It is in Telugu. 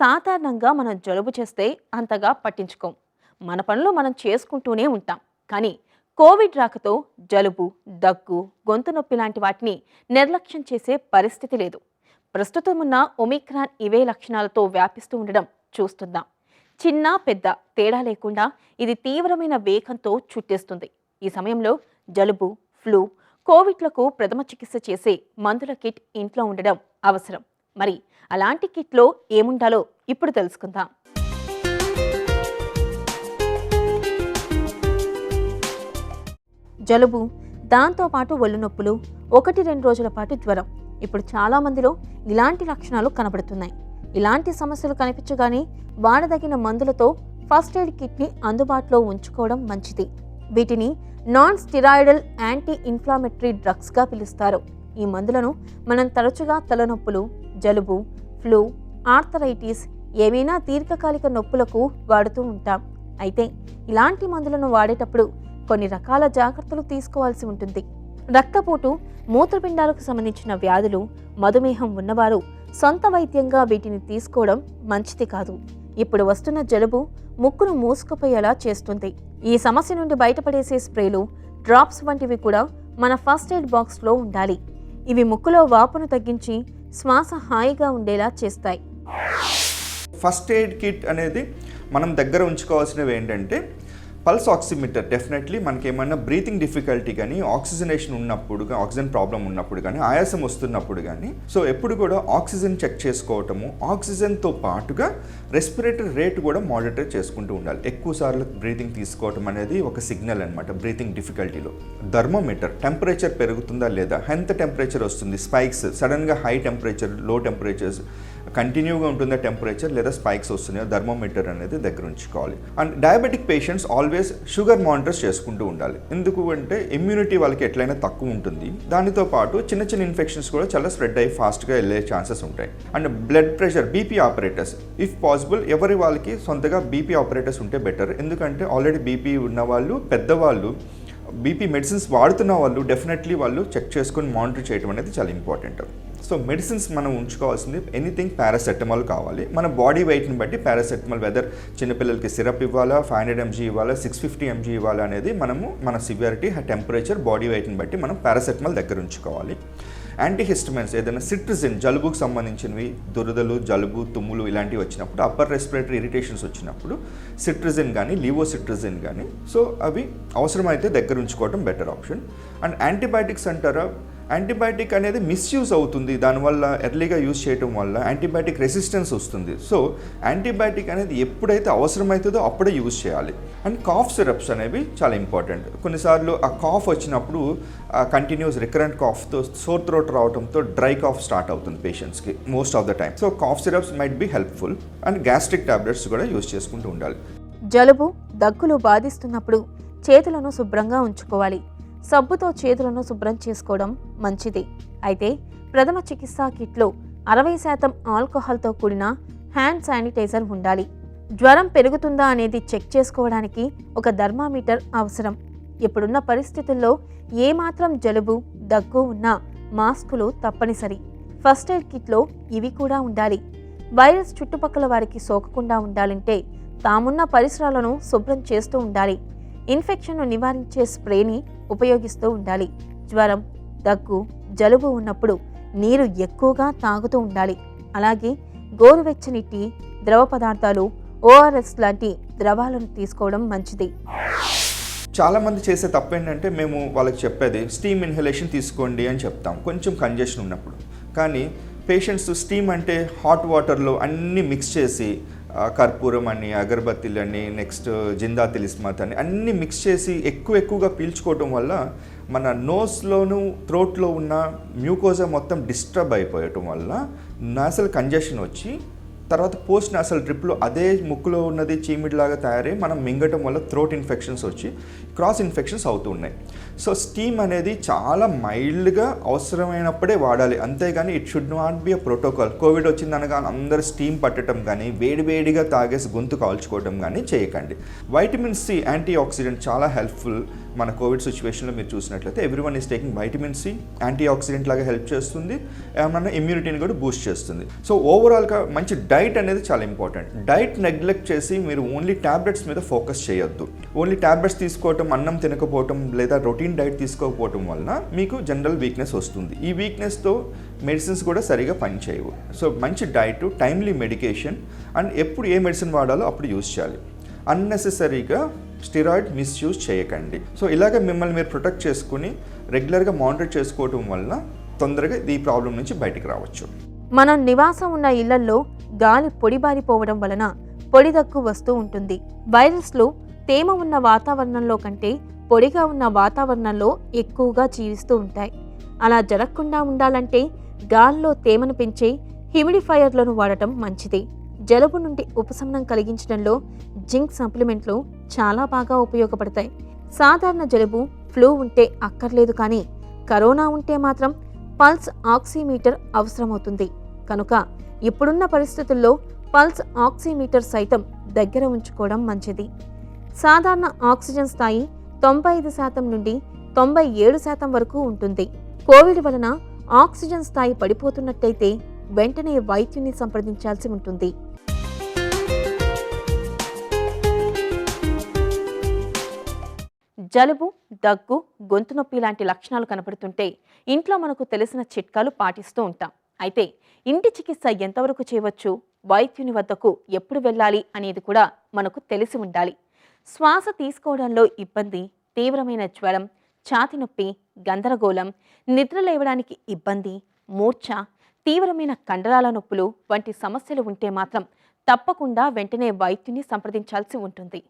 సాధారణంగా మనం జలుబు చేస్తే అంతగా పట్టించుకోం. మన పనులు మనం చేసుకుంటూనే ఉంటాం. కానీ కోవిడ్ రాకతో జలుబు, దగ్గు, గొంతు నొప్పి లాంటి వాటిని నిర్లక్ష్యం చేసే పరిస్థితి లేదు. ప్రస్తుతం ఉన్న ఒమిక్రాన్ ఇవే లక్షణాలతో వ్యాపిస్తూ ఉండడం చూస్తున్నాం. చిన్న పెద్ద తేడా లేకుండా ఇది తీవ్రమైన వేగంతో చుట్టేస్తుంది. ఈ సమయంలో జలుబు, ఫ్లూ, కోవిడ్లకు ప్రథమ చికిత్స చేసే మందుల కిట్ ఇంట్లో ఉండడం అవసరం. మరి అలాంటి కిట్లో ఏముండాలో ఇప్పుడు తెలుసుకుందాం. జలుబు, దాంతోపాటు ఒళ్ళు నొప్పులు, 1-2 రోజుల పాటు జ్వరం. ఇప్పుడు చాలా మందిలో ఇలాంటి లక్షణాలు కనబడుతున్నాయి. ఇలాంటి సమస్యలు కనిపించగానే వాడదగిన మందులతో ఫస్ట్ ఎయిడ్ కిట్ని అందుబాటులో ఉంచుకోవడం మంచిది. వీటిని నాన్ స్టిరాయిడల్ యాంటీ ఇన్ఫ్లామేటరీ డ్రగ్స్గా పిలుస్తారు. ఈ మందులను మనం తరచుగా తలనొప్పులు, జలుబు, ఫ్లూ, ఆర్థరైటిస్, ఏవైనా దీర్ఘకాలిక నొప్పులకు వాడుతూ ఉంటాం. అయితే ఇలాంటి మందులను వాడేటప్పుడు కొన్ని రకాల జాగ్రత్తలు తీసుకోవాల్సి ఉంటుంది. రక్తపోటు, మూత్రపిండాలకు సంబంధించిన వ్యాధులు, మధుమేహం ఉన్నవారు సొంత వైద్యంగా వీటిని తీసుకోవడం మంచిది కాదు. ఇప్పుడు వస్తున్న జలుబు ముక్కును మూసుకుపోయేలా చేస్తుంది. ఈ సమస్య నుండి బయటపడేసే స్ప్రేలు, డ్రాప్స్ వంటివి కూడా మన ఫస్ట్ ఎయిడ్ బాక్స్లో ఉండాలి. ఇవి ముక్కులో వాపును తగ్గించి శ్వాస హాయిగా ఉండేలా చేస్తాయి. ఫస్ట్ ఎయిడ్ కిట్ అనేది మనం దగ్గర ఉంచుకోవాల్సినవి ఏంటంటే పల్స్ ఆక్సిమీటర్. డెఫినెట్లీ మనకి ఏమైనా బ్రీతింగ్ డిఫికల్టీ కానీ, ఆక్సిజనేషన్ ఉన్నప్పుడు, ఆక్సిజన్ ప్రాబ్లం ఉన్నప్పుడు కానీ, ఆయాసం వస్తున్నప్పుడు కానీ, సో ఎప్పుడు కూడా ఆక్సిజన్ చెక్ చేసుకోవటము, ఆక్సిజన్తో పాటుగా రెస్పిరేటరీ రేట్ కూడా మానిటర్ చేసుకుంటూ ఉండాలి. ఎక్కువ సార్లు బ్రీతింగ్ తీసుకోవటం అనేది ఒక సిగ్నల్ అనమాట బ్రీతింగ్ డిఫికల్టీలో. థర్మోమీటర్, టెంపరేచర్ పెరుగుతుందా లేదా, ఎంత టెంపరేచర్ వస్తుంది, స్పైక్స్, సడన్గా హై టెంపరేచర్, లో టెంపరేచర్స్, కంటిన్యూగా ఉంటుందా టెంపరేచర్ లేదా స్పైక్స్ వస్తున్నాయో, థర్మోమీటర్ అనేది దగ్గర ఉంచుకోవాలి. And diabetic patients always sugar monitors చేసుకుంటూ ఉండాలి. ఎందుకు అంటే ఇమ్యూనిటీ వాళ్ళకి ఎట్లయినా తక్కువ ఉంటుంది. దానితో పాటు చిన్న చిన్న ఇన్ఫెక్షన్స్ కూడా చాలా స్ప్రెడ్ అయ్యి ఫాస్ట్గా వెళ్ళే ఛాన్సెస్ ఉంటాయి. And blood pressure, BP operators, if possible ఎవరి వాళ్ళకి సొంతగా బీపీ ఆపరేటర్స్ ఉంటే బెటర్. ఎందుకంటే ఆల్రెడీ బీపీ ఉన్నవాళ్ళు, పెద్దవాళ్ళు, బీపీ మెడిసిన్స్ వాడుతున్న వాళ్ళు డెఫినెట్లీ వాళ్ళు చెక్ చేసుకొని మానిటర్ చేయడం అనేది చాలా ఇంపార్టెంట్. సో మెడిసిన్స్ మనం ఉంచుకోవాల్సింది ఎనీథింగ్ పారాసెటమాల్ కావాలి. మన బాడీ వెయిట్ని బట్టి పారాసెటమాల్, వెదర్ చిన్నపిల్లలకి సిరప్ ఇవ్వాలా, 500 mg ఇవ్వాలా, 650 mg ఇవ్వాలా అనేది మనము మన సివియారిటీ, టెంపరేచర్, బాడీ వెయిట్ని బట్టి మనం పారాసెటమాల్ దగ్గర ఉంచుకోవాలి. యాంటీహిస్టమైన్స్, ఏదైనా సిట్రిజిన్, జలుబుకు సంబంధించినవి, దురదలు, జలుబు, తుమ్ములు ఇలాంటివి వచ్చినప్పుడు, అప్పర్ రెస్పిరేటరీ ఇరిటేషన్స్ వచ్చినప్పుడు సిట్రిజిన్ కానీ, లివోసిట్రిజిన్ కానీ, సో అవి అవసరమైతే దగ్గర ఉంచుకోవడం బెటర్ ఆప్షన్. అండ్ యాంటీబయాటిక్స్ అంటారా, యాంటీబయాటిక్ అనేది మిస్యూజ్ అవుతుంది. దానివల్ల ఎర్లీగా యూజ్ చేయడం వల్ల యాంటీబయాటిక్ రెసిస్టెన్స్ వస్తుంది. సో యాంటీబయాటిక్ అనేది ఎప్పుడైతే అవసరమవుతుందో అప్పుడే యూజ్ చేయాలి. అండ్ కాఫ్ సిరప్స్ అనేవి చాలా ఇంపార్టెంట్. కొన్నిసార్లు ఆ కాఫ్ వచ్చినప్పుడు కంటిన్యూస్ రికరెంట్ కాఫ్తో, సోర్ థ్రోట్ రావడంతో డ్రై కాఫ్ స్టార్ట్ అవుతుంది పేషెంట్స్కి most of the time. So cough syrups might be helpful. And gastric tablets కూడా యూజ్ చేసుకుంటూ ఉండాలి. జలుబు, దగ్గులు బాధిస్తున్నప్పుడు చేతులను శుభ్రంగా ఉంచుకోవాలి. సబ్బుతో చేతులను శుభ్రం చేసుకోవడం మంచిది. అయితే ప్రథమ చికిత్సా కిట్లో 60% ఆల్కహాల్తో కూడిన హ్యాండ్ శానిటైజర్ ఉండాలి. జ్వరం పెరుగుతుందా అనేది చెక్ చేసుకోవడానికి ఒక థర్మామీటర్ అవసరం. ఇప్పుడున్న పరిస్థితుల్లో ఏమాత్రం జలుబు, దగ్గు ఉన్నా మాస్కులు తప్పనిసరి. ఫస్ట్ ఎయిడ్ కిట్లో ఇవి కూడా ఉండాలి. వైరస్ చుట్టుపక్కల వారికి సోకకుండా ఉండాలంటే తామున్న పరిసరాలను శుభ్రం చేస్తూ ఉండాలి. ఇన్ఫెక్షన్ను నివారించే స్ప్రేని ఉపయోగిస్తూ ఉండాలి. జ్వరం, దగ్గు, జలుబు ఉన్నప్పుడు నీరు ఎక్కువగా తాగుతూ ఉండాలి. అలాగే గోరువెచ్చని టీ, ద్రవ పదార్థాలు, ORS లాంటి ద్రవాలను తీసుకోవడం మంచిది. చాలామంది చేసే తప్పు ఏంటంటే మేము వాళ్ళకి చెప్పేది స్టీమ్ ఇన్హలేషన్ తీసుకోండి అని చెప్తాం కొంచెం కంజెషన్ ఉన్నప్పుడు. కానీ పేషెంట్స్ స్టీమ్ అంటే హాట్ వాటర్లో అన్నీ మిక్స్ చేసి, కర్పూరం అని, అగరబత్తీలని, నెక్స్ట్ జిందా తిలిస్మాత్ అని అన్నీ మిక్స్ చేసి ఎక్కువగా పీల్చుకోవటం వల్ల మన నోస్లోను, థ్రోట్లో ఉన్న మ్యూకోజా మొత్తం డిస్టర్బ్ అయిపోయటం వల్ల నాసల్ కంజెషన్ వచ్చి, తర్వాత పోస్ట్ నాసల్ డ్రిప్లో అదే ముక్కులో ఉన్నది చీమిడిలాగా తయారై మనం మింగటం వల్ల థ్రోట్ ఇన్ఫెక్షన్స్ వచ్చి క్రాస్ ఇన్ఫెక్షన్స్ అవుతూ ఉన్నాయి. సో స్టీమ్ అనేది చాలా మైల్డ్గా అవసరమైనప్పుడే వాడాలి, అంతేగాని it should not be a protocol. Covid వచ్చిందనగా అందరూ స్టీమ్ పట్టడం కానీ వేడివేడిగా తాగేసి గొంతు కాల్చుకోవడం కానీ చేయకండి. వైటమిన్ సి యాంటీ ఆక్సిడెంట్ చాలా హెల్ప్ఫుల్. మన కోవిడ్ సిచ్యువేషన్లో మీరు చూసినట్లయితే everyone is taking vitamin C. Antioxidant లాగా హెల్ప్ చేస్తుంది, ఏమన్నా ఇమ్యూనిటీని కూడా బూస్ట్ చేస్తుంది. సో ఓవరాల్గా మంచి డైట్ అనేది చాలా ఇంపార్టెంట్. డైట్ నెగ్లెక్ట్ చేసి మీరు ఓన్లీ ట్యాబ్లెట్స్ మీద ఫోకస్ చేయొద్దు. ఓన్లీ ట్యాబ్లెట్స్ తీసుకోవటం, అన్నం తినకపోవటం లేదా రొటీన్ డైట్ తీసుకోకపోవటం వలన మీకు జనరల్ వీక్నెస్ వస్తుంది. ఈ వీక్నెస్తో మెడిసిన్స్ కూడా సరిగా పనిచేయవు. సో మంచి డైట్, టైమ్లీ మెడికేషన్ అండ్ ఎప్పుడు ఏ మెడిసిన్ వాడాలో అప్పుడు యూజ్ చేయాలి. అన్నెసెసరీగా స్టిరాయిడ్ మిస్యూజ్ చేయకండి. సో ఇలాగ మిమ్మల్ని మీరు ప్రొటెక్ట్ చేసుకుని రెగ్యులర్గా మానిటర్ చేసుకోవటం వలన తొందరగా ఈ ప్రాబ్లం నుంచి బయటికి రావచ్చు. మనం నివాసం ఉన్న ఇళ్లల్లో గాలి పొడిబారిపోవడం వలన పొడి దగ్గు వస్తూ ఉంటుంది. వైరస్లు తేమ ఉన్న వాతావరణంలో కంటే పొడిగా ఉన్న వాతావరణంలో ఎక్కువగా జీవిస్తూ ఉంటాయి. అలా జరగకుండా ఉండాలంటే గాల్లో తేమను పెంచే హ్యూమిడిఫైయర్లను వాడటం మంచిది. జలుబు నుండి ఉపశమనం కలిగించడంలో జింక్ సప్లిమెంట్లు చాలా బాగా ఉపయోగపడతాయి. సాధారణ జలుబు, ఫ్లూ ఉంటే అక్కర్లేదు, కానీ కరోనా ఉంటే మాత్రం పల్స్ ఆక్సిమీటర్ అవసరమవుతుంది. కనుక ఇప్పుడున్న పరిస్థితుల్లో పల్స్ ఆక్సిమీటర్ సైతం దగ్గర ఉంచుకోవడం మంచిది. సాధారణ ఆక్సిజన్ స్థాయి 95% నుండి 97% వరకు ఉంటుంది. కోవిడ్ వలన ఆక్సిజన్ స్థాయి పడిపోతున్నట్టయితే వెంటనే వైద్యుని సంప్రదించాల్సి ఉంటుంది. జలుబు, దగ్గు, గొంతు నొప్పి లాంటి లక్షణాలు కనపడుతుంటే ఇంట్లో మనకు తెలిసిన చిట్కాలు పాటిస్తూ ఉంటాం. అయితే ఇంటి చికిత్స ఎంతవరకు చేయవచ్చు, వైద్యుని వద్దకు ఎప్పుడు వెళ్ళాలి అనేది కూడా మనకు తెలిసి ఉండాలి. శ్వాస తీసుకోవడంలో ఇబ్బంది, తీవ్రమైన జ్వరం, ఛాతి నొప్పి, గందరగోళం, నిద్ర లేవడానికి ఇబ్బంది, మూర్ఛ, తీవ్రమైన కండరాల నొప్పులు వంటి సమస్యలు ఉంటే మాత్రం తప్పకుండా వెంటనే వైద్యుని సంప్రదించాల్సి ఉంటుంది.